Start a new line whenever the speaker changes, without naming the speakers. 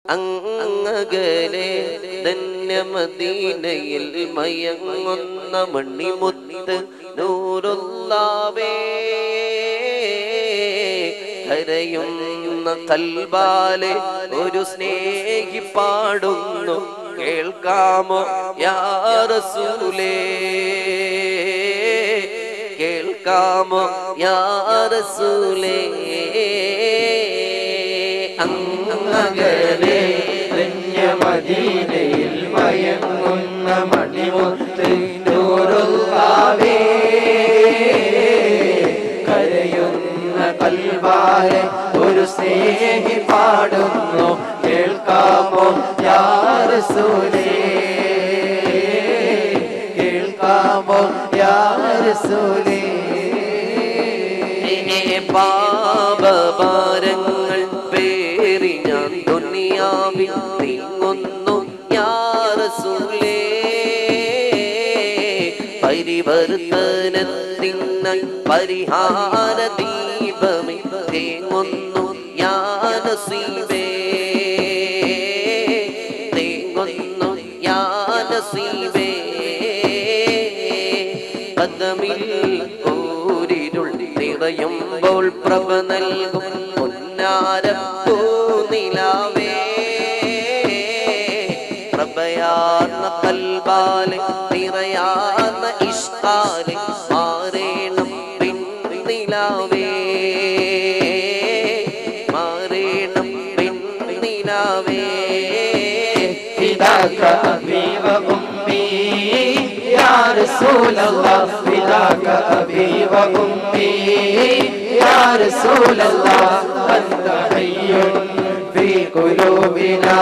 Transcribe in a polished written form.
അങ്ങകലെ ധന്യമദീനയിൽ മയങ്ങുന്ന മണിമുത്ത് നൂറുല്ലാവേ കരയുന്ന കൽബാലെ ഒരു സ്നേഹി പാടുന്നു കേൾക്കാമോ യാ റസൂലേ കേൾക്കാമോ യാ റസൂലേ അങ്ങകലെ
ധന്യമദീനയിൽ മയങ്ങുന്ന മണിമുത്ത് നൂറുല്ലാവേ കരയുന്ന കൽബാലെ ഒരു സ്നേഹി പാടുന്നു കേൾക്കാമോ യാ റസൂലേ കേൾക്കാമോ യാ റസൂലേ
പാപഭാരങ്ങൾ പേറി ഞാൻ ദുനിയാവിൽ നീങ്ങുന്നു യാ റസൂലേ പരിവർത്തനത്തിനായി പരിഹാര ദീപമേ തേങ്ങുന്നു യാ നസീബേ തേങ്ങുന്നു യാ നസീബേ കദമിൽ ഊരിരുൾ നിറയുമ്പോൾ പ്രഭ നൽകും പൊന്നാരപ്പൂ നിലാവേ പ്രഭയാർന്ന കൽബാലെ നിറയാർന്ന ഇഷ്കാലെ മാറേണം പിന്നിലാവേ മാറേണം പിന്നിലാവേ
فداك أبي وأمي يا رسول الله فداك أبي وأمي يا رسول الله أنت حي في قلوبنا